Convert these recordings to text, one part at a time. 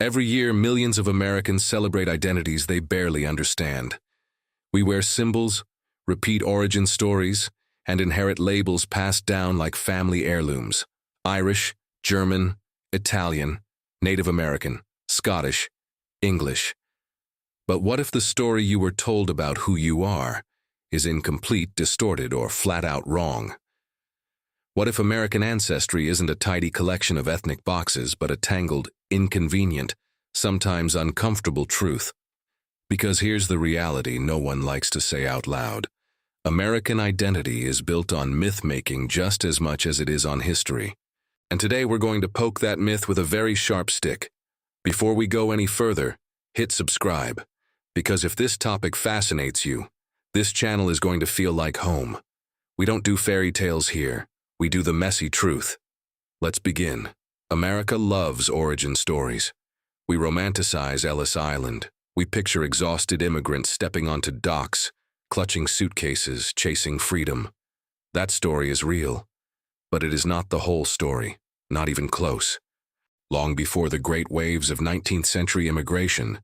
Every year, millions of Americans celebrate identities they barely understand. We wear symbols, repeat origin stories, and inherit labels passed down like family heirlooms: Irish, German, Italian, Native American, Scottish, English. But what if the story you were told about who you are is incomplete, distorted, or flat-out wrong? What if American ancestry isn't a tidy collection of ethnic boxes, but a tangled, inconvenient, sometimes uncomfortable truth? Because here's the reality no one likes to say out loud. American identity is built on myth-making just as much as it is on history. And today we're going to poke that myth with a very sharp stick. Before we go any further, hit subscribe. Because if this topic fascinates you, this channel is going to feel like home. We don't do fairy tales here. We do the messy truth. Let's begin. America loves origin stories. We romanticize Ellis Island. We picture exhausted immigrants stepping onto docks, clutching suitcases, chasing freedom. That story is real, but it is not the whole story, not even close. Long before the great waves of 19th century immigration,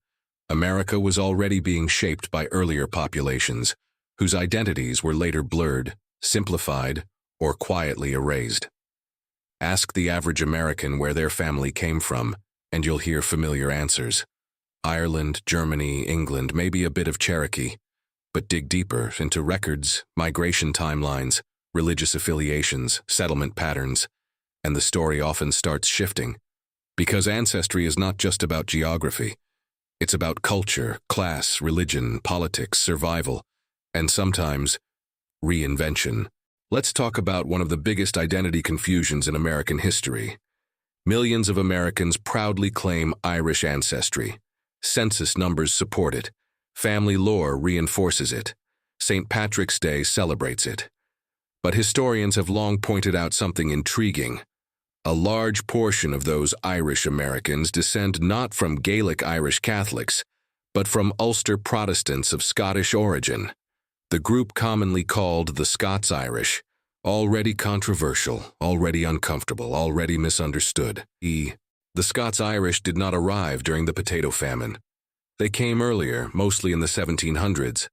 America was already being shaped by earlier populations whose identities were later blurred, simplified, or quietly erased. Ask the average American where their family came from, and you'll hear familiar answers. Ireland, Germany, England, maybe a bit of Cherokee. But dig deeper into records, migration timelines, religious affiliations, settlement patterns, and the story often starts shifting. Because ancestry is not just about geography. It's about culture, class, religion, politics, survival, and sometimes reinvention. Let's talk about one of the biggest identity confusions in American history. Millions of Americans proudly claim Irish ancestry. Census numbers support it. Family lore reinforces it. St. Patrick's Day celebrates it. But historians have long pointed out something intriguing. A large portion of those Irish Americans descend not from Gaelic Irish Catholics, but from Ulster Protestants of Scottish origin. The group commonly called the Scots-Irish, already controversial, already uncomfortable, already misunderstood. The Scots-Irish did not arrive during the potato famine. They came earlier, mostly in the 1700s.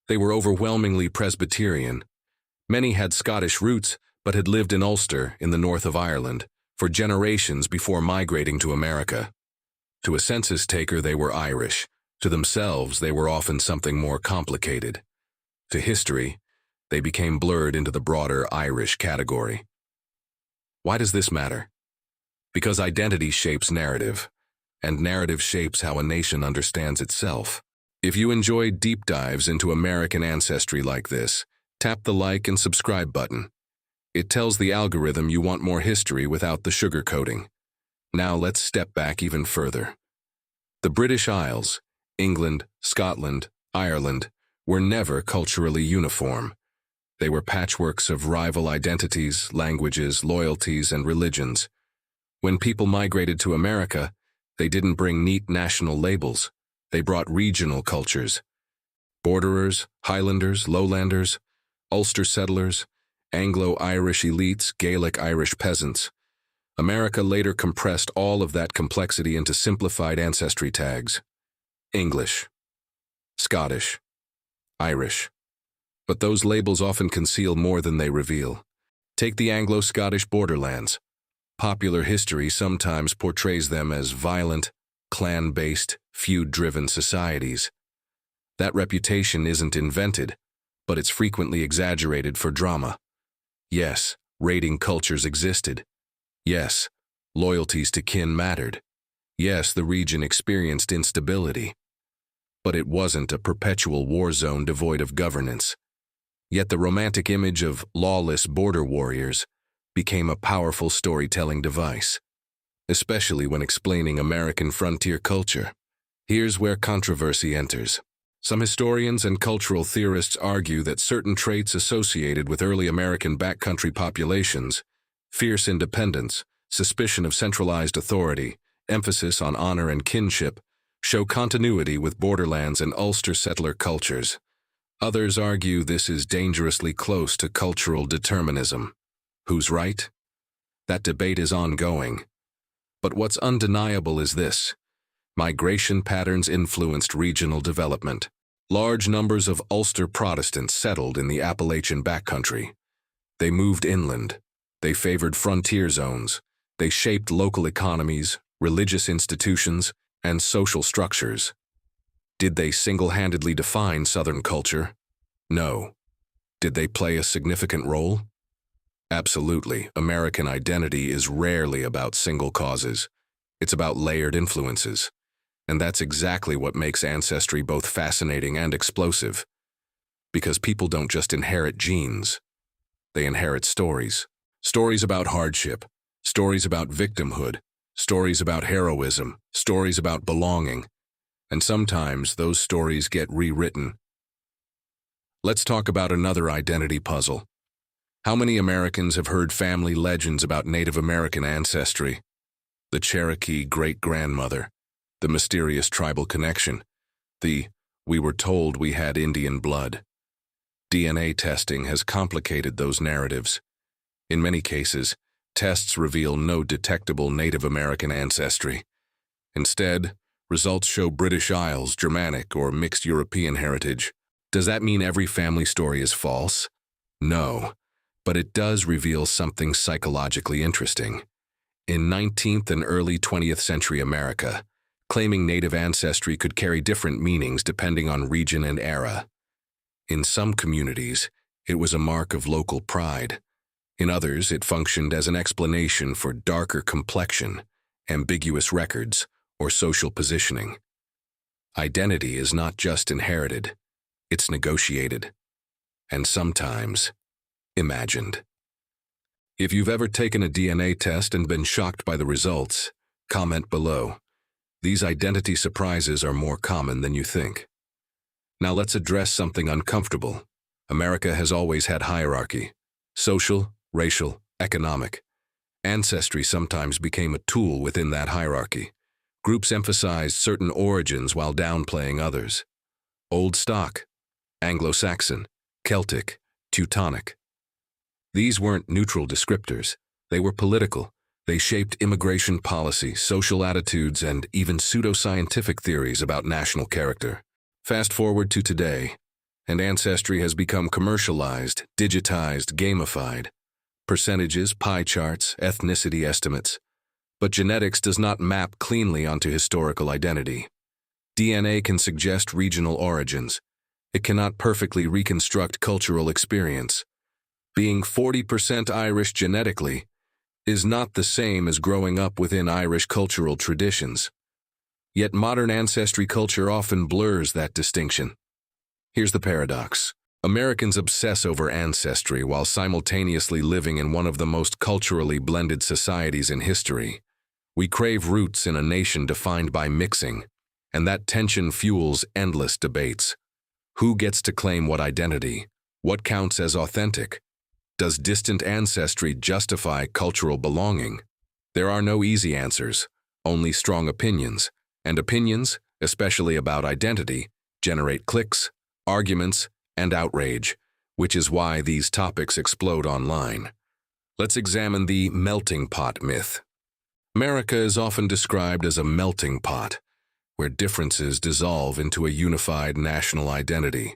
They were overwhelmingly Presbyterian. Many had Scottish roots, but had lived in Ulster, in the north of Ireland, for generations before migrating to America. To a census taker, they were Irish. To themselves, they were often something more complicated. To history, they became blurred into the broader Irish category. Why does this matter? Because identity shapes narrative, and narrative shapes how a nation understands itself. If you enjoy deep dives into American ancestry like this, tap the like and subscribe button. It tells the algorithm you want more history without the sugarcoating. Now let's step back even further. The British Isles, England, Scotland, Ireland, were never culturally uniform. They were patchworks of rival identities, languages, loyalties, and religions. When people migrated to America, they didn't bring neat national labels. They brought regional cultures. Borderers, Highlanders, Lowlanders, Ulster settlers, Anglo-Irish elites, Gaelic Irish peasants. America later compressed all of that complexity into simplified ancestry tags. English, Scottish, Irish. But those labels often conceal more than they reveal. Take the Anglo-Scottish borderlands. Popular history sometimes portrays them as violent, clan-based, feud-driven societies. That reputation isn't invented, but it's frequently exaggerated for drama. Yes, raiding cultures existed. Yes, loyalties to kin mattered. Yes, the region experienced instability. But it wasn't a perpetual war zone devoid of governance. Yet the romantic image of lawless border warriors became a powerful storytelling device, especially when explaining American frontier culture. Here's where controversy enters. Some historians and cultural theorists argue that certain traits associated with early American backcountry populations, fierce independence, suspicion of centralized authority, emphasis on honor and kinship, show continuity with borderlands and Ulster settler cultures. Others argue this is dangerously close to cultural determinism. Who's right? That debate is ongoing. But what's undeniable is this. Migration patterns influenced regional development. Large numbers of Ulster Protestants settled in the Appalachian backcountry. They moved inland. They favored frontier zones. They shaped local economies, religious institutions, and social structures. Did they single-handedly define Southern culture? No. Did they play a significant role? Absolutely. American identity is rarely about single causes. It's about layered influences. And that's exactly what makes Ancestry both fascinating and explosive. Because people don't just inherit genes. They inherit stories. Stories about hardship. Stories about victimhood. Stories about heroism. Stories about belonging. And sometimes those stories get rewritten. Let's talk about another identity puzzle. How many Americans have heard family legends about Native American ancestry? The Cherokee great-grandmother, the mysterious tribal connection, the "we were told we had Indian blood." DNA testing has complicated those narratives. In many cases, tests reveal no detectable Native American ancestry. Instead, results show British Isles, Germanic, or mixed European heritage. Does that mean every family story is false? No, but it does reveal something psychologically interesting. In 19th and early 20th century America, claiming native ancestry could carry different meanings depending on region and era. In some communities, it was a mark of local pride. In others, it functioned as an explanation for darker complexion, ambiguous records, or social positioning. Identity is not just inherited, it's negotiated, and sometimes imagined. If you've ever taken a DNA test and been shocked by the results, comment below. These identity surprises are more common than you think. Now let's address something uncomfortable. America has always had hierarchy: social, racial, economic. Ancestry sometimes became a tool within that hierarchy. Groups emphasized certain origins while downplaying others. Old stock, Anglo-Saxon, Celtic, Teutonic. These weren't neutral descriptors. They were political. They shaped immigration policy, social attitudes, and even pseudoscientific theories about national character. Fast forward to today, and Ancestry has become commercialized, digitized, gamified. Percentages, pie charts, ethnicity estimates. But genetics does not map cleanly onto historical identity. DNA can suggest regional origins. It cannot perfectly reconstruct cultural experience. Being 40% Irish genetically is not the same as growing up within Irish cultural traditions. Yet modern ancestry culture often blurs that distinction. Here's the paradox. Americans obsess over ancestry while simultaneously living in one of the most culturally blended societies in history. We crave roots in a nation defined by mixing, and that tension fuels endless debates. Who gets to claim what identity? What counts as authentic? Does distant ancestry justify cultural belonging? There are no easy answers, only strong opinions, and opinions, especially about identity, generate cliques, arguments, and outrage, which is why these topics explode online. Let's examine the melting pot myth. America is often described as a melting pot, where differences dissolve into a unified national identity.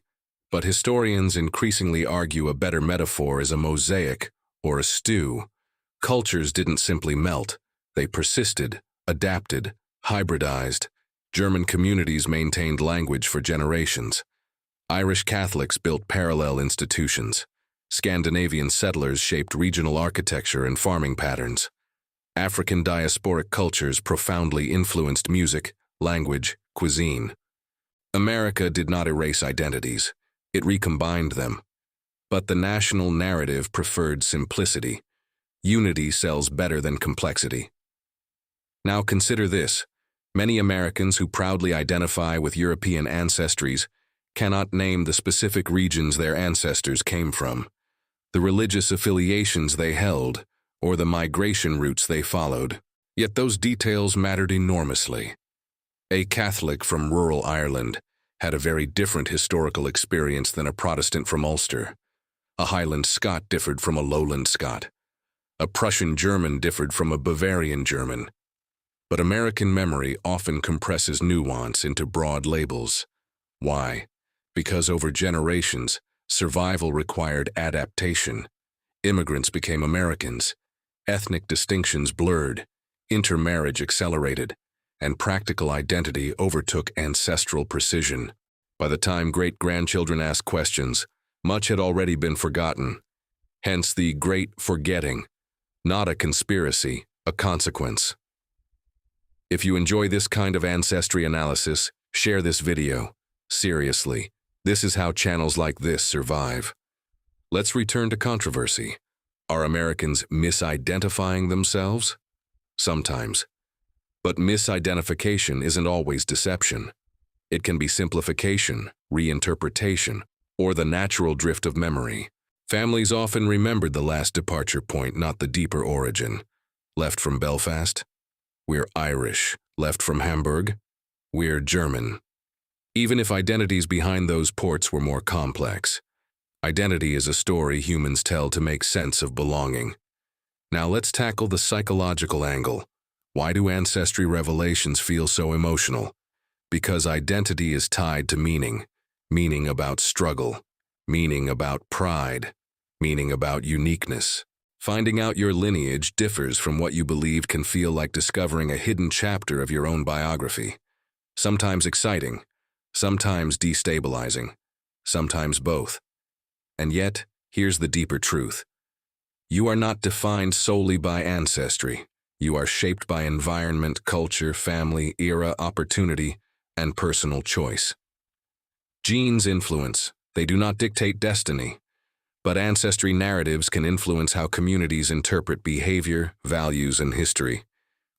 But historians increasingly argue a better metaphor is a mosaic or a stew. Cultures didn't simply melt, they persisted, adapted, hybridized. German communities maintained language for generations. Irish Catholics built parallel institutions. Scandinavian settlers shaped regional architecture and farming patterns. African diasporic cultures profoundly influenced music, language, cuisine. America did not erase identities. It recombined them. But the national narrative preferred simplicity. Unity sells better than complexity. Now consider this. Many Americans who proudly identify with European ancestries cannot name the specific regions their ancestors came from, the religious affiliations they held, or the migration routes they followed. Yet those details mattered enormously. A Catholic from rural Ireland had a very different historical experience than a Protestant from Ulster. A Highland Scot differed from a Lowland Scot. A Prussian German differed from a Bavarian German. But American memory often compresses nuance into broad labels. Why? Because over generations, survival required adaptation. Immigrants became Americans. Ethnic distinctions blurred. Intermarriage accelerated. And practical identity overtook ancestral precision. By the time great-grandchildren asked questions, much had already been forgotten. Hence the great forgetting. Not a conspiracy, a consequence. If you enjoy this kind of ancestry analysis, share this video. Seriously, this is how channels like this survive. Let's return to controversy. Are Americans misidentifying themselves? Sometimes. But misidentification isn't always deception. It can be simplification, reinterpretation, or the natural drift of memory. Families often remembered the last departure point, not the deeper origin. Left from Belfast? We're Irish. Left from Hamburg? We're German. Even if identities behind those ports were more complex. Identity is a story humans tell to make sense of belonging. Now let's tackle the psychological angle. Why do ancestry revelations feel so emotional? Because identity is tied to meaning. Meaning about struggle. Meaning about pride. Meaning about uniqueness. Finding out your lineage differs from what you believed can feel like discovering a hidden chapter of your own biography. Sometimes exciting, sometimes destabilizing, sometimes both. And yet, here's the deeper truth. You are not defined solely by ancestry. You are shaped by environment, culture, family, era, opportunity, and personal choice. Genes influence. They do not dictate destiny. But ancestry narratives can influence how communities interpret behavior, values, and history.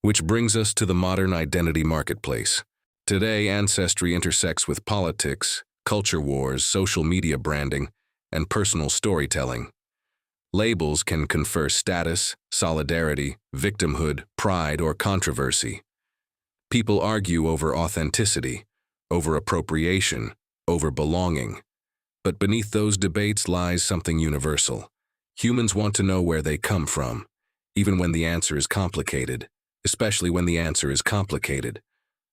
Which brings us to the modern identity marketplace. Today, ancestry intersects with politics, culture wars, social media branding, and personal storytelling. Labels can confer status, solidarity, victimhood, pride, or controversy. People argue over authenticity, over appropriation, over belonging. But beneath those debates lies something universal. Humans want to know where they come from, even when the answer is complicated, especially when the answer is complicated.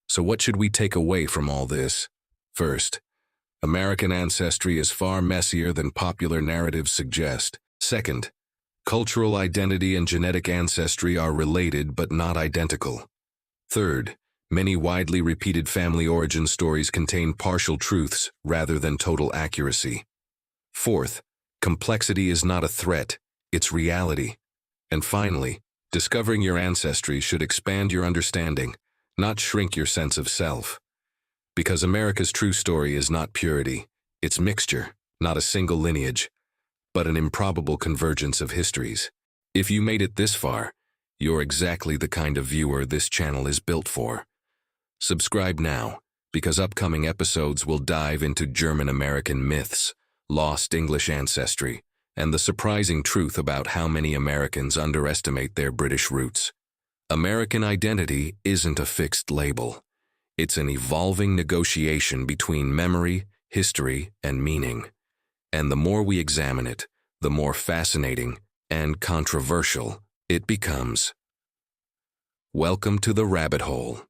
So what should we take away from all this? First, American ancestry is far messier than popular narratives suggest. Second, cultural identity and genetic ancestry are related but not identical. Third, many widely repeated family origin stories contain partial truths rather than total accuracy. Fourth, complexity is not a threat, it's reality. And finally, discovering your ancestry should expand your understanding, not shrink your sense of self. Because America's true story is not purity, it's mixture, not a single lineage, but an improbable convergence of histories. If you made it this far, you're exactly the kind of viewer this channel is built for. Subscribe now, because upcoming episodes will dive into German-American myths, lost English ancestry, and the surprising truth about how many Americans underestimate their British roots. American identity isn't a fixed label. It's an evolving negotiation between memory, history, and meaning. And the more we examine it, the more fascinating and controversial it becomes. Welcome to the rabbit hole.